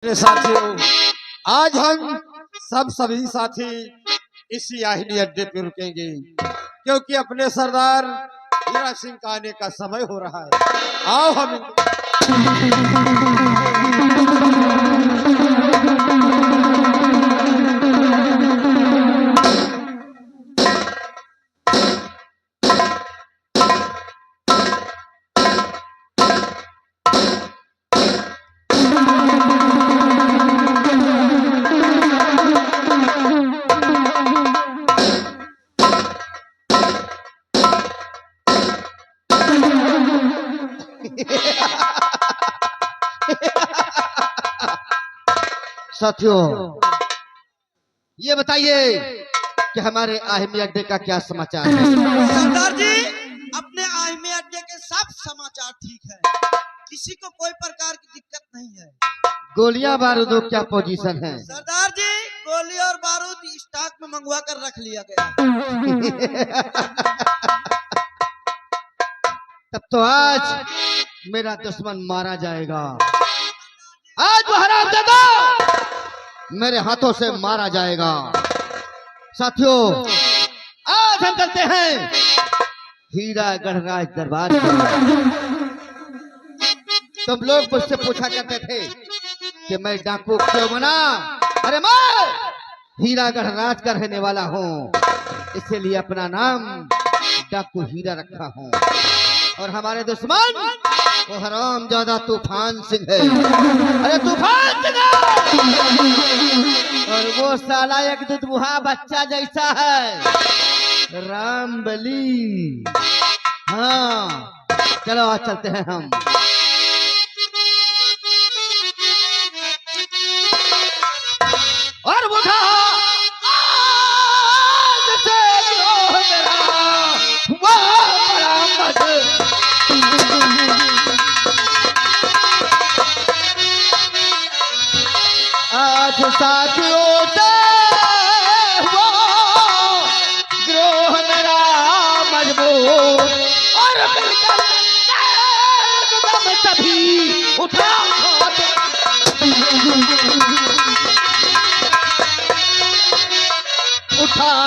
साथियों, आज हम सभी साथी इसी आहिनी अड्डे पे रुकेंगे क्योंकि अपने सरदार हीरा सिंह का आने का समय हो रहा है। आओ हम साथियों, ये बताइए कि हमारे आहिमी अड्डे का क्या समाचार है। सरदार जी, अपने आहिमी अड्डे के सब समाचार ठीक है, किसी को कोई प्रकार की दिक्कत नहीं है। गोलियां बारूदों क्या पोजीशन है? सरदार जी, गोली और बारूद स्टॉक में मंगवा कर रख लिया गया। तब तो आज मेरा दुश्मन मारा जाएगा। आज वो हरामजादा मेरे हाथों से मारा जाएगा। साथियों, आज हम चलते हैं हीरा गढ़राज दरबार में। तुम लोग मुझसे पूछा करते थे कि मैं डाकू क्यों बना। अरे मैं हीरा गढ़राज का रहने वाला हूँ, इसीलिए अपना नाम डाकू हीरा रखा हूँ। और हमारे दुश्मन वो हरामजादा तूफान सिंह है। अरे तूफान सिंह और वो साला एक दुधबुहा बच्चा जैसा है, रामबली। हाँ, चलो आज चलते हैं हम। और वो आज साथियों से वो ग्रोह मेरा मजबूर और मिलकर एकदम सभी उठा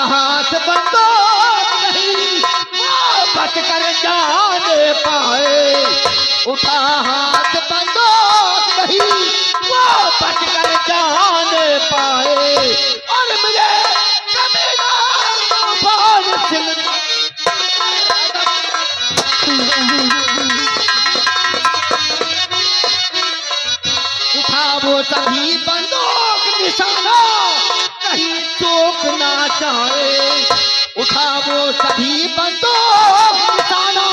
हाथ बंदूक नहीं वो बच कर जाने पाए। उठा हाथ बंदूक नहीं वो बच कर जाने पाए। और मुझे कमीना तूफान सिंह उठा वो सभी बंदूक निशाना कहीं चूक ना जाए। उठा वो सभी बंदूक निशाना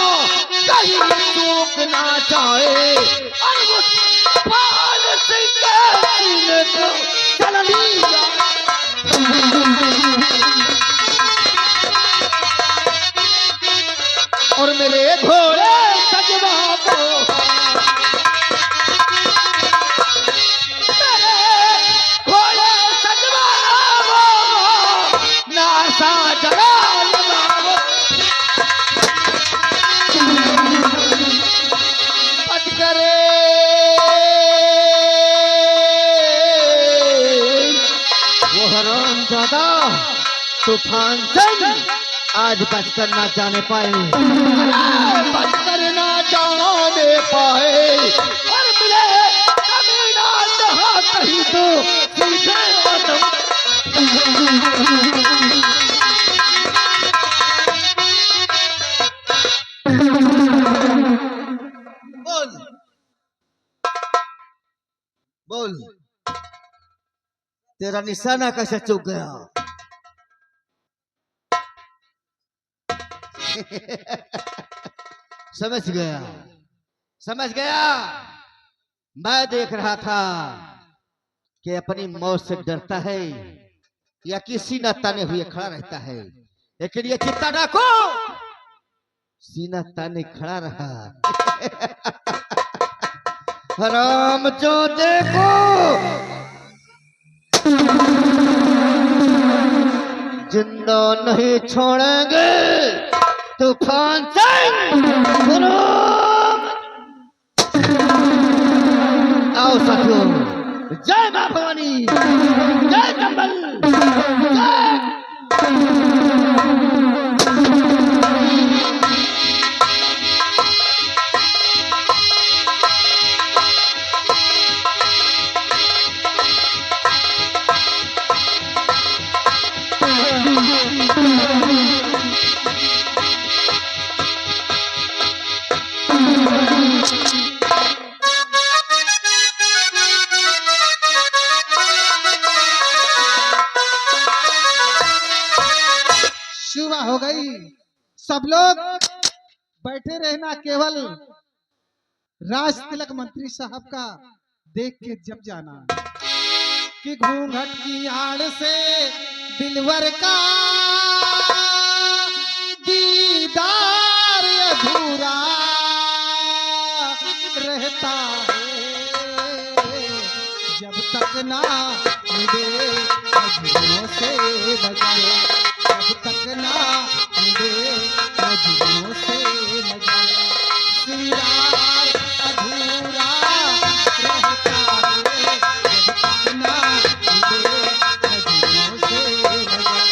कहीं चूक ना जाए। और वो तूफान सिंह के सीने को चल लिया। और मेरे घोड़े सजवा को तूफान सिंह आज बच कर ना जाने पाए। बच कर ना जाने पाए। और मिले कमीना जहां कहीं तो सीधे कदम। बोल बोल, तेरा निशाना कैसे चूक गया? समझ गया, समझ गया। मैं देख रहा था कि अपनी मौत से डरता है या किसी न ताने हुए खड़ा रहता है, लेकिन ये चित्ता डाकू सीना ताने खड़ा रहा। हराम जो देखो जिंदा नहीं छोड़ेंगे। तूफान सिंह आओ साथियों, जय मां भवानी, जय चंबल, जय। शुभ हो गई। सब लोग बैठे रहना, केवल राज तिलक मंत्री साहब का देख के जब जाना कि घूंघट की आड़ से दिलवर का दीदार अधूरा रहता है, जब तक ना मिले मजनूं से नजर, जब तक ना मिले मजनूं से नजर, श्रृंगार अधूरा रहता है, जब तक ना मिले मजनूं से नजर।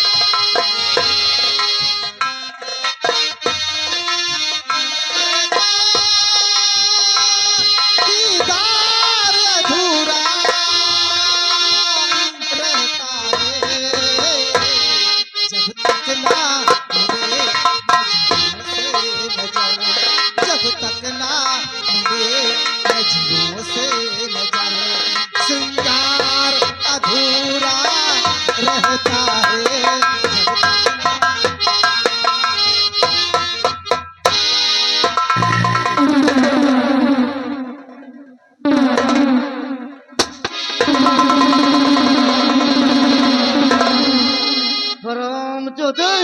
दीदार अधूरा रहता है, जब तक ना मिले मजनूं से नजर, जब तक ना मिले मजनूं से नजर, श्रृंगार अधूरा रहता है, जब तक ना। परम ज्योति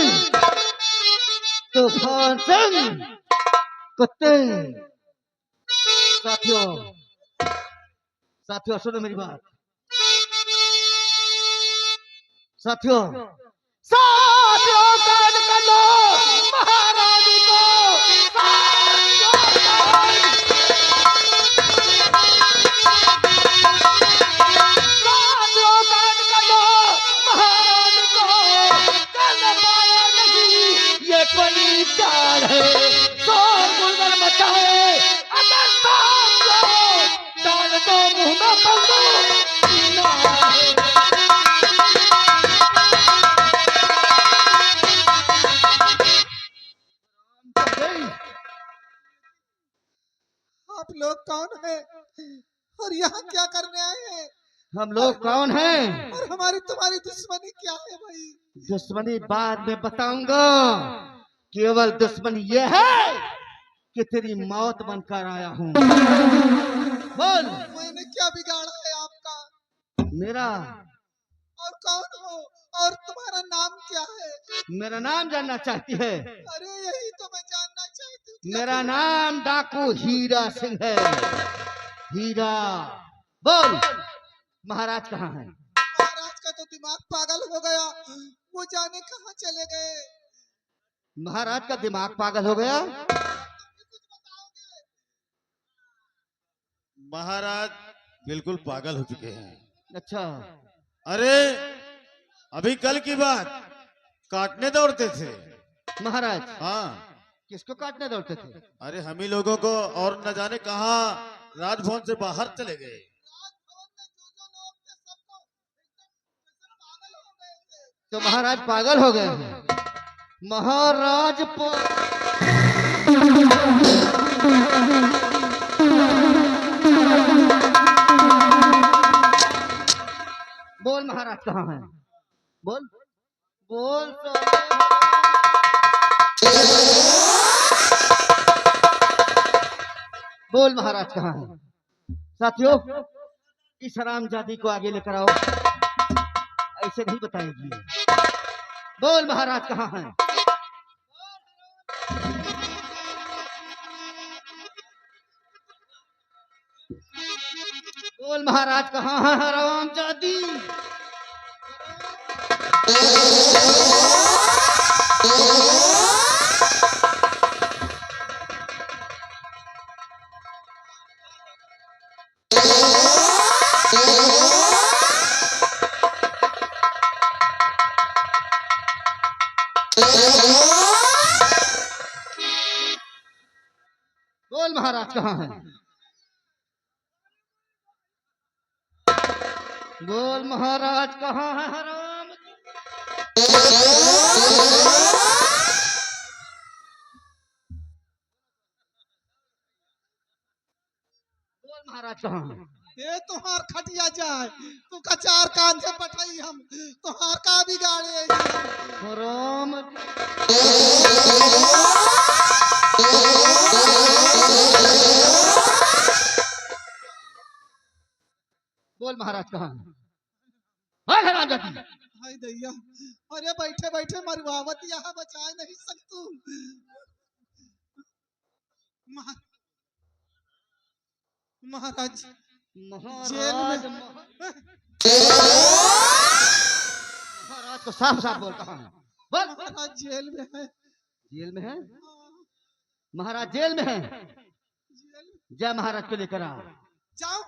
तूफान सिंह कुत्ते। साथियों साथियों सुनो मेरी बात। साथियों साथियों कान कर लो महारानी को। साथियों कान कर लो महारानी को। कर पाया नहीं ये कोई चाल है, शोर गुलगुल मचाए अगर साथियों डाल दो मुंह में बंदूक सीना है। आप लोग कौन है और यहाँ क्या करने आए हैं हम लोग कौन हैं? और हमारी तुम्हारी दुश्मनी क्या है भाई? दुश्मनी बाद में बताऊंगा। केवल दुश्मनी ये है कि तेरी मौत बनकर आया हूँ। बोल मैंने क्या बिगाड़ा है आपका? मेरा और कौन हो और तुम्हारा नाम क्या है? मेरा नाम जानना चाहती है? अरे यही तो मैं जानना चाहती हूँ। मेरा नाम डाकू हीरा सिंह है। हीरा। बोल महाराज कहाँ हैं? महाराज का तो दिमाग पागल हो गया, वो जाने कहाँ चले गए। महाराज का दिमाग पागल हो गया? कुछ बताओगे? महाराज बिल्कुल पागल हो चुके हैं। अच्छा अरे अभी कल की बात, काटने दौड़ते थे। महाराज हाँ, किसको काटने दौड़ते थे? अरे हम ही लोगों को, और न जाने कहाँ राजभवन से बाहर चले गए। राजभवन में जो लोग थे सबको एकदम पागल हो गए थे। तो महाराज पागल हो गए हैं। महाराज बोल महाराज कहाँ हैं? बोल बोल बोल महाराज कहाँ हैं? साथियों इस हरामजादी को आगे लेकर आओ। ऐसे नहीं बताएगी। बोल महाराज कहाँ हैं? बोल महाराज कहाँ हैं हरामजादी? महाराज कहाँ है? बोल महाराज कहाँ है? हराम बोल महाराज कहाँ है? ये तुहार खटिया जाए तू का चार कान से पठाई हम तुहार का बिगाड़े हराम बोल महाराज कहाँ है? बोल हराम जाती। हाय दैया अरे बैठे बैठे मरुआवत यहाँ बचा नहीं सकतू महा- महाराज जेल महाराज में महाराज को साफ साफ बोल कहाँ है? बोल। महाराज जेल में है जेल में है? महाराज जेल में है? जेल जय महाराज को लेकर आओ। जाओ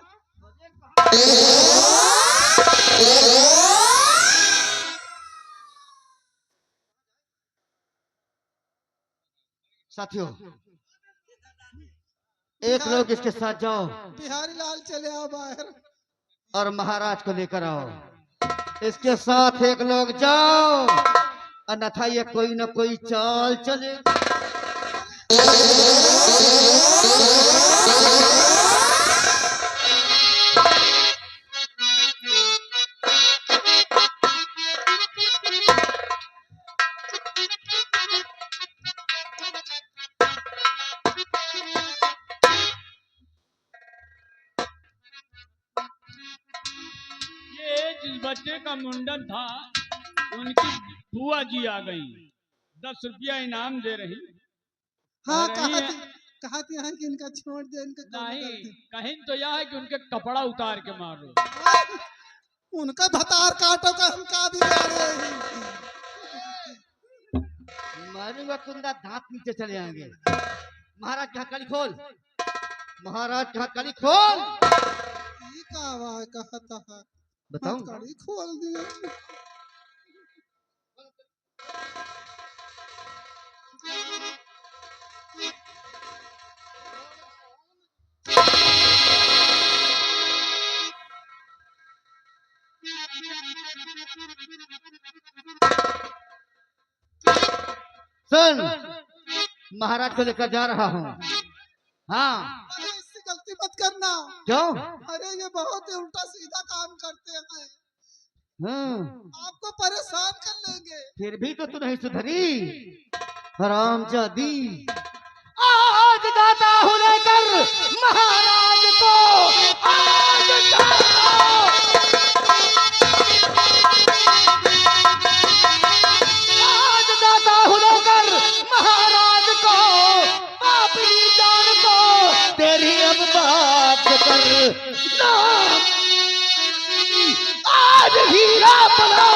साथियों एक लोग इसके साथ जाओ बिहारी लाल चले आओ बाहर और महाराज को लेकर आओ। इसके साथ एक लोग जाओ अन्यथा ये कोई न कोई चाल चले। ये जिस बच्चे का मुंडन था उनकी बुआ जी आ गई, 10 रुपया इनाम दे रही। हाँ कह रही कहा थी हाँ कि इनका छोड़ दे इनका काम नहीं, करते। कहीं तो यह है कि उनके कपड़ा उतार के मारो। उनका भतार काटो का हम का बिगाड़े मारूंगा कुंदा दांत नीचे चले आएंगे। महाराज का हथकड़ी खोल, महाराज का हथकड़ी खोल। ये का आवाज कहता है बताऊं हथकड़ी खोल दिए सुन महाराज को लेकर जा रहा हूँ। हाँ अरे इससे गलती मत करना क्यों? अरे ये बहुत ही उल्टा सीधा काम करते हैं हम्म आपको परेशान कर लेंगे फिर भी तो तू नहीं सुधरी हरामजादी। आज जाता हूँ लेकर महाराज को, आज जाता हूँ। आज जाता हूँ लेकर महाराज को, पापी जान को तेरी अब बात कर ना। आज हीरा बना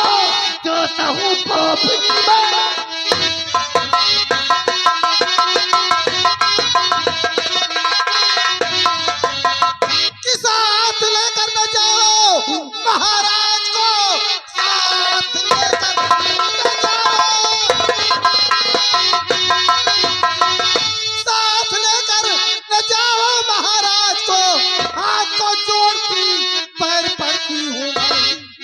जोता हूँ पापी मैं। कि साथ लेकर न जाओ महाराज को साथ लेकर न जाओ साथ लेकर न जाओ महाराज को हाथ को जोड़ती पैर पड़ती हूँ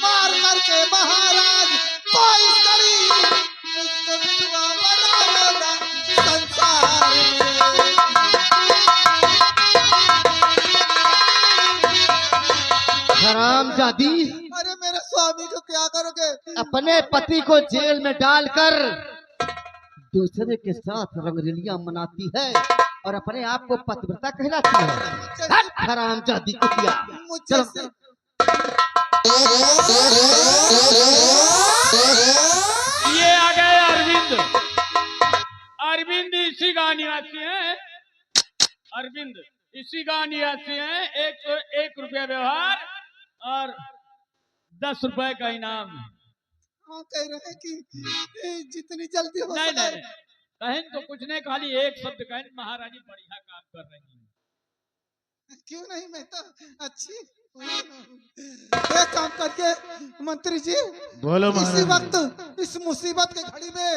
मार करके महाराज को इस घड़ी मुझको विधवा बनाओगा संसार में हरामजादी अरे मेरे स्वामी को क्या करोगे अपने पति को जेल में डालकर दूसरे के साथ रंगरलियां मनाती है और अपने आप को पतिव्रता कहलाती है। हट हरामजादी कुतिया। मुझे चलो। से ये आ गए अरविंद। अरविंद इसी का निवासी है। अरविंद इसी का निवासी है। 1 रुपया व्यवहार और 10 रुपए का इनाम। हाँ कह रहे हैं कि जितनी जल्दी हो नहीं सके नहीं कहें तो कुछ नहीं, खाली एक शब्द कहें महारानी बढ़िया काम कर रही है। क्यों नहीं मैं तो अच्छी एक काम करके मंत्री जी बोलो इसी वक्त इस मुसीबत के घड़ी में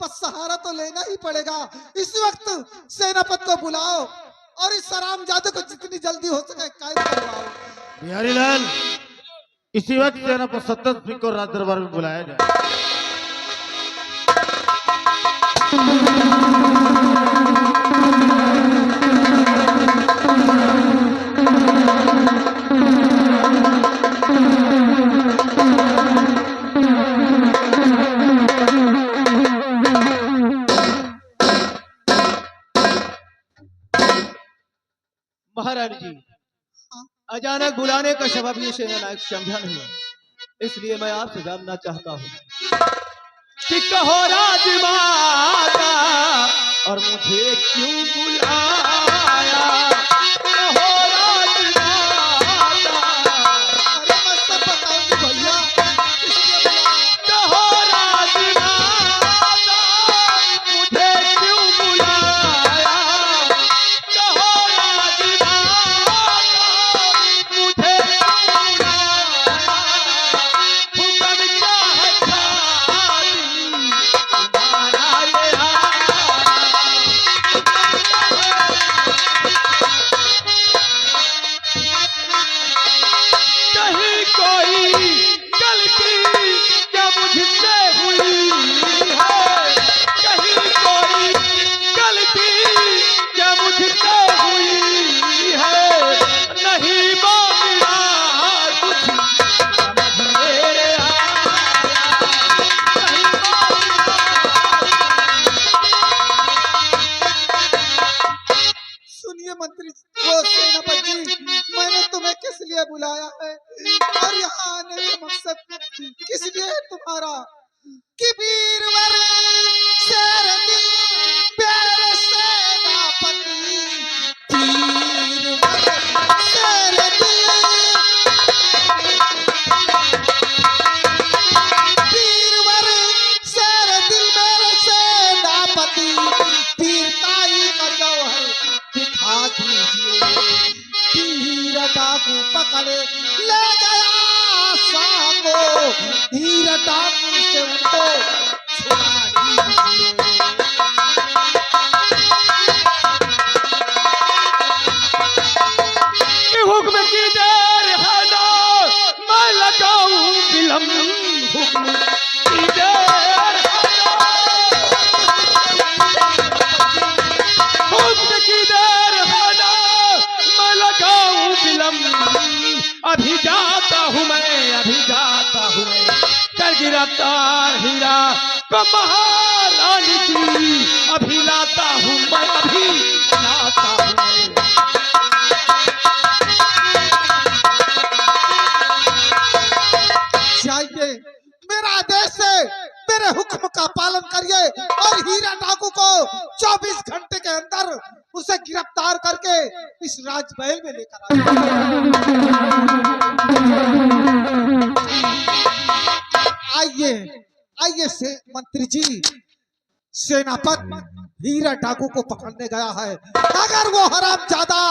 बस सहारा तो लेना ही पड़ेगा। इस वक्त सेनापति को बुलाओ और इस हरामजादे को जितनी जल्दी हो सके कैद करवाओ। बिहारी लाल, इसी वक्त सेनापति सत्तर सिंह को राज दरबार में बुलाया जाए। महारानी जी, अचानक बुलाने का सबब ये सेनानायक समझा नहीं, इसलिए मैं आपसे जानना चाहता हूँ कि कहो राजमाता और मुझे क्यों बुलाया। कहो राजमाता, अरे मैं सब बताऊंगी भैया, इसलिए बुलाया। कहो राजमाता मुझे क्यों बुलाया। कहो राजमाता मुझे क्यों बुलाया। हुक्म क्या है खाली तुम्हारा ये कहीं कोई गलती क्या मुझसे हुई है। कहीं कोई गलती क्या मुझसे हुई है। नहीं मांगना कुछ समझ मेरे आया। नहीं सुनिए मंत्री वो सेनापति जी, मैंने तुम्हें किस लिए बुलाया है और यहाँ आने का मकसद किस लिए है तुम्हारा कि वीरवर शेर दिल प्यारे सेनापति। वीरवर शेर दिल, वीरवर शेर दिल मेरे सेनापति, वीरताई का जौहर दिखा दीजिए। तीर डाकू पकड़े ले गया साको, तीर डाकू से उनको छुड़ा दीजिए। हुक्म की देर है ना, मैं लगाऊं विलम्ब। हुक्म की देर है ना, हुक्म की देर है ना, मैं लगाऊं विलम्ब। अभी जाता हूँ मैं, अभी जाता हूँ मैं, कर गिरफ्तार हीरा को महारानी जी। अभी लाता हूँ मैं, अभी लाता हूँ मैं। जाइए, मेरा आदेश है, मेरे हुक्म का पालन करिए और हीरा डाकू को 24 घंटे के अंदर उसे गिरफ्तार करके इस राजमहल में लेकर आइए। आइए से मंत्री जी, सेनापति हीरा डाकू को पकड़ने गया है। अगर वो हरामजादा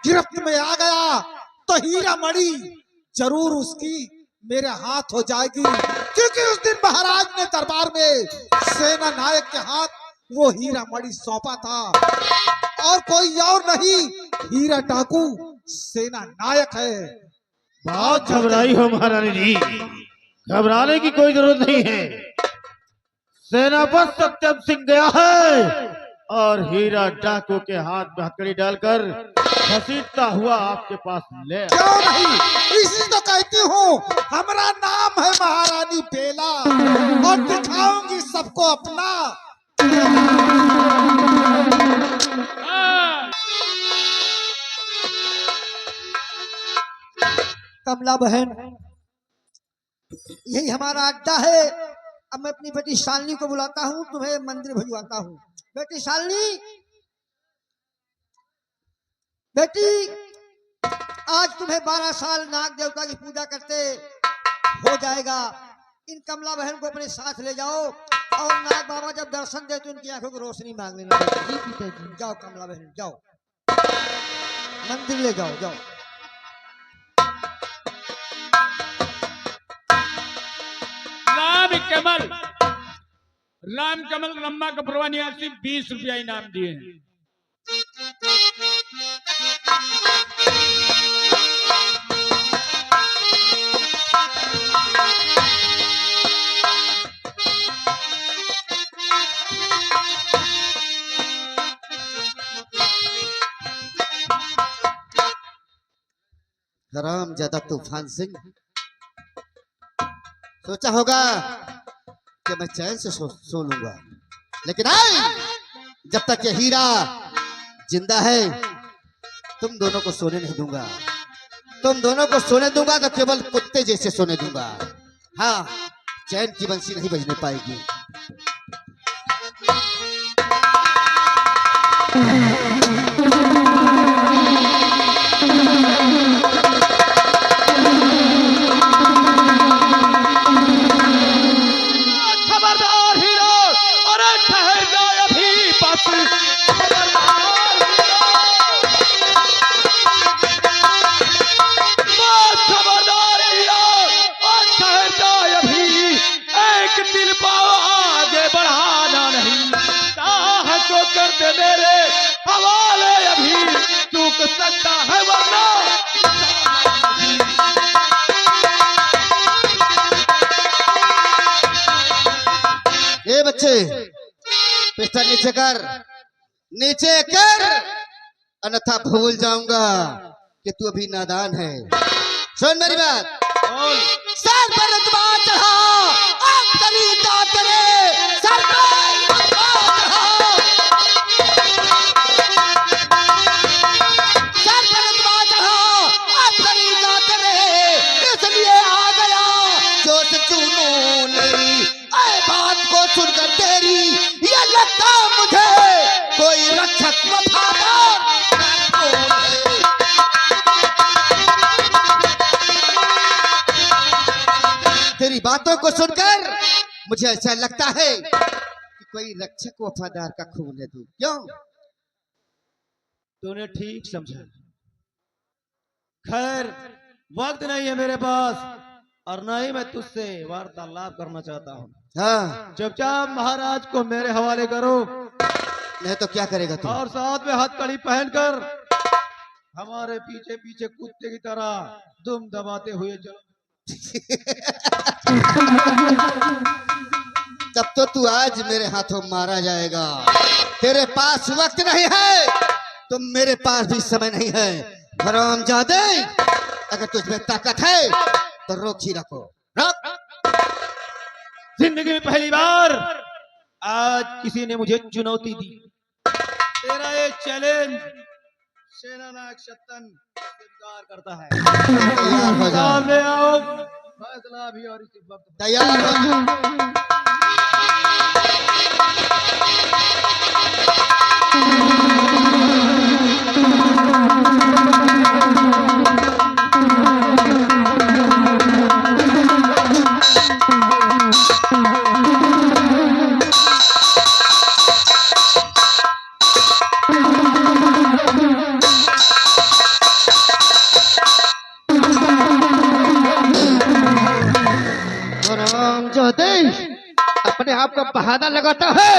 गिरफ्त में आ गया तो हीरा मणि जरूर उसकी मेरे हाथ हो जाएगी, क्योंकि उस दिन महाराज ने दरबार में सेना नायक के हाथ वो हीरा मणि सौंपा था और कोई और नहीं, हीरा डाकू सेना नायक है। बहुत घबराई हो महारानी जी, घबराने की कोई जरूरत नहीं है। सेनापति सत्यम सिंह गया है और हीरा डाकू के हाथ में हथकड़ी डालकर घसीटता हुआ आपके पास ले आया। क्यों नहीं, इसी तो कहती हूँ, हमारा नाम है महारानी बेला और दिखाऊंगी सबको अपना। हाँ, कमला बहन, यही हमारा अड्डा है। अब मैं अपनी बेटी शालिनी को बुलाता हूँ, तुम्हें मंदिर भिजवाता हूँ। बेटी शालिनी, बेटी आज तुम्हें 12 साल नाग देवता की पूजा करते हो जाएगा। इन कमला बहन को अपने साथ ले जाओ और नाग बाबा जब दर्शन दे तो उनकी आंखों को रोशनी मांग लेना। जी पिताजी। जाओ कमला बहन, जाओ मंदिर ले जाओ, जाओ। राम कमल रम्मा कपुरवा निवासी 20 रुपया इनाम दिए हैं। हरामजादा तूफान सिंह, सोचा होगा कि मैं चैन से सो लूंगा, लेकिन जब तक ये हीरा जिंदा है तुम दोनों को सोने नहीं दूंगा। तुम दोनों को सोने दूंगा तो केवल कुत्ते जैसे सोने दूंगा। हाँ, चैन की बंसी नहीं बजने पाएगी। खबरदार हीरो, अरे ठहर जा अभी बस। खबरदार हीरो, और ठहर जा अभी, एक दिल पाओ आगे बढ़ाना नहीं, चाह तो कर दे मेरे हवाले अभी, चूक सकता है वरना ए बच्चे, पिस्टल नीचे कर, अन्यथा भूल जाऊंगा कि तू अभी नादान है। सुन मेरी बात, सर पर रुतबा चढ़ा, अब तरीका करे, सर पर रुतबा चढ़ा, सर पर रुतबा चढ़ा, अब तरीका करे, इसलिए आ गया जोश जुनून, ऐ बात को सुनकर तेरी ये लगता मुझे कोई रक्षक वफादार कौन है। तेरी बातों को सुनकर मुझे ऐसा लगता है कि कोई रक्षक वफादार का खून है तू। क्यों? तूने ठीक समझा। खैर, वक्त नहीं है मेरे पास और न ही मैं तुझसे वार्तालाप करना चाहता हूँ। हाँ, चुपचाप महाराज को मेरे हवाले करो नहीं तो क्या करेगा तू? और साथ में हथकड़ी पहनकर हमारे पीछे पीछे कुत्ते की तरह दुम दबाते हुए चलो। तब तो तू आज मेरे हाथों मारा जाएगा। तेरे पास वक्त नहीं है तो मेरे पास भी समय नहीं है। हरामजादे, अगर तुझमें ताकत है तो रोक ही रखो, रोक। जिंदगी में पहली बार आज किसी ने मुझे चुनौती दी। तेरा ये चैलेंज सेनानायक शतन स्वीकार करता है। तैयार हो जा, सामने आओ, फैसला भी और इसी वक्त। तैयार हो जा। हरामजादे, अपने आप का बहाना लगाता है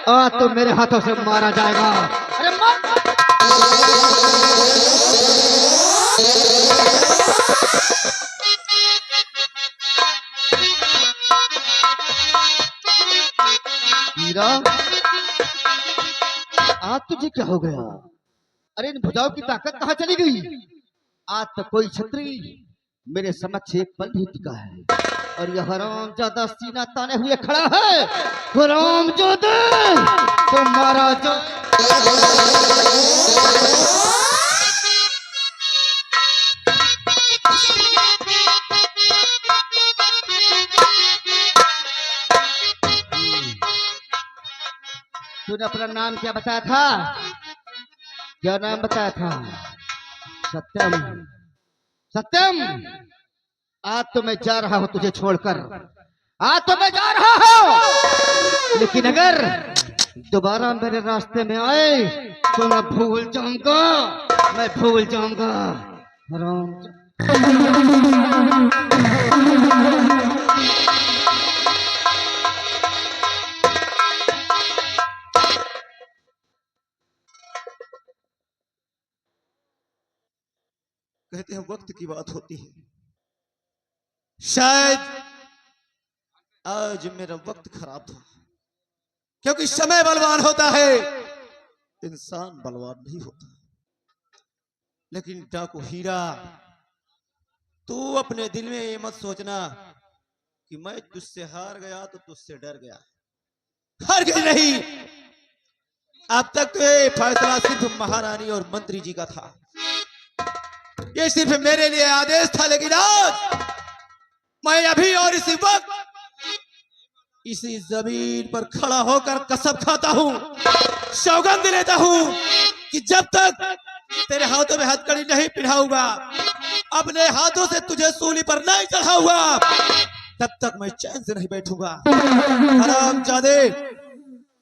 और तो मेरे हाथों से मारा जाएगा। अरे हीरा, आज तुझे क्या हो गया? अरे इन भुजाओं की ताकत कहाँ चली गई? आज तक कोई छतरी मेरे समक्ष एक पल भी टिका है और यह हरामजादा सीना ताने हुए खड़ा है। हरामजादे, तुम्हारा जो तूने अपना नाम क्या बताया था? क्या नाम बताया था? सत्यम। सत्यम, आज तो मैं जा रहा हूं तुझे छोड़कर, आज तो मैं जा रहा हूं, लेकिन अगर दोबारा मेरे रास्ते में आए तो मैं भूल जाऊंगा, मैं भूल जाऊंगा। कहते हैं वक्त की बात होती है, शायद आज मेरा वक्त खराब था, क्योंकि समय बलवान होता है, इंसान बलवान नहीं होता। लेकिन डाकू हीरा तू अपने दिल में ये मत सोचना कि मैं तुझसे हार गया तो तुझसे डर गया। हार गई नहीं, अब तक तो ये फैसला सिर्फ महारानी और मंत्री जी का था। ये सिर्फ मेरे लिए आदेश था, लेकिन आज मैं अभी और इसी वक्त इसी जमीन पर खड़ा होकर कसम खाता हूं, सौगंध लेता हूं कि जब तक तेरे हाथों में हथकड़ी नहीं पिढ़ाऊंगा, अपने हाथों से तुझे सूली पर नहीं चढ़ाऊंगा, तब तक मैं चैन से नहीं बैठूंगा। हरामजादे,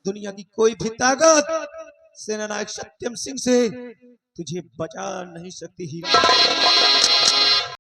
दुनिया की कोई भी ताकत सेनानायक सत्यम सिंह से तुझे बचा नहीं सकती। हीरा